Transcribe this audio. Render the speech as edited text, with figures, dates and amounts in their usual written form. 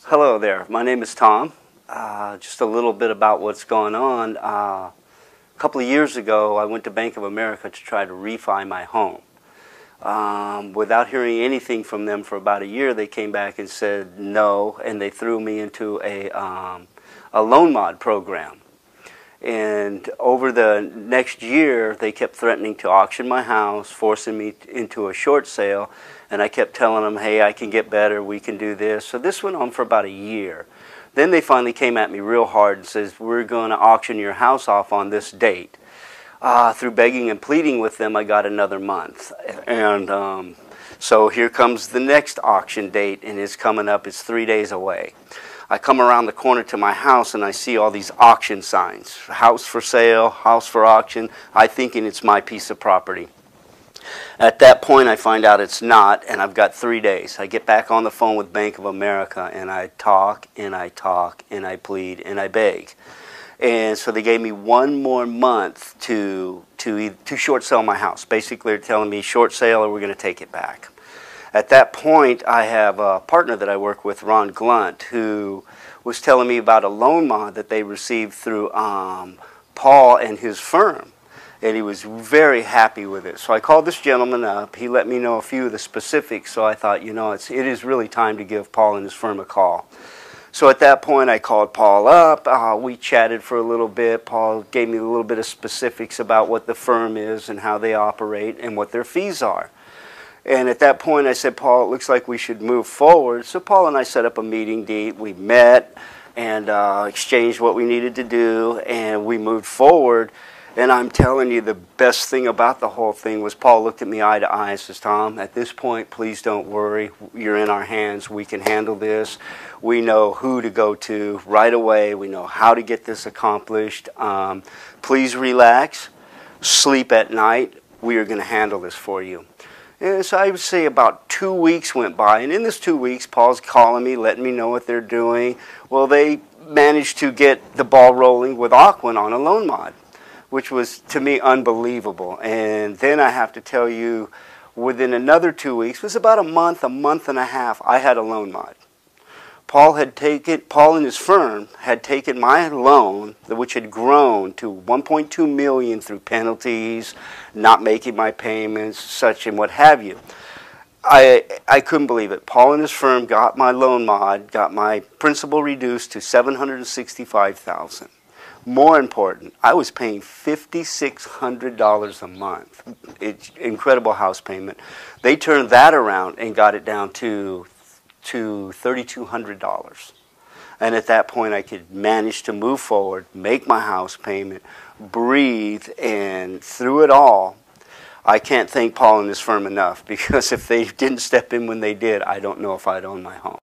Hello there, my name is Tom. Just a little bit about what's going on. A couple of years ago I went to Bank of America to try to refi my home. Without hearing anything from them for about a year, they came back and said no, and they threw me into a loan mod program. And over the next year, they kept threatening to auction my house, forcing me into a short sale, and I kept telling them, hey, I can get better, we can do this. So this went on for about a year. Then they finally came at me real hard and says, we're going to auction your house off on this date. Through begging and pleading with them, I got another month. And so here comes the next auction date, and it's coming up. It's 3 days away. I come around the corner to my house and I see all these auction signs. House for sale, house for auction. I'm thinking it's my piece of property. At that point I find out it's not, and I've got 3 days. I get back on the phone with Bank of America and I talk and I talk and I plead and I beg. And so they gave me one more month to short sell my house. Basically they're telling me short sale or we're going to take it back. At that point, I have a partner that I work with, Ron Glunt, who was telling me about a loan mod that they received through Paul and his firm. And he was very happy with it. So I called this gentleman up. He let me know a few of the specifics. So I thought, you know, it is really time to give Paul and his firm a call. So at that point, I called Paul up. We chatted for a little bit. Paul gave me a little bit of specifics about what the firm is and how they operate and what their fees are. And at that point I said, Paul, it looks like we should move forward. So Paul and I set up a meeting date. We met and exchanged what we needed to do, and we moved forward. And I'm telling you, the best thing about the whole thing was Paul looked at me eye to eye and says, Tom, at this point, please don't worry. You're in our hands. We can handle this. We know who to go to right away. We know how to get this accomplished. Please relax. Sleep at night. We are going to handle this for you. And so I would say about 2 weeks went by, and in this 2 weeks, Paul's calling me, letting me know what they're doing. Well, they managed to get the ball rolling with Ocwen on a loan mod, which was, to me, unbelievable. And then I have to tell you, within another 2 weeks, it was about a month and a half, I had a loan mod. Paul and his firm had taken my loan, which had grown to $1.2 million through penalties, not making my payments, such and what have you. I couldn't believe it. Paul and his firm got my loan mod, got my principal reduced to $765,000. More important, I was paying $5,600 a month. It's incredible house payment. They turned that around and got it down to $3,200. And at that point I could manage to move forward, make my house payment, breathe, and through it all, I can't thank Paul and his firm enough, because if they didn't step in when they did, I don't know if I'd own my home.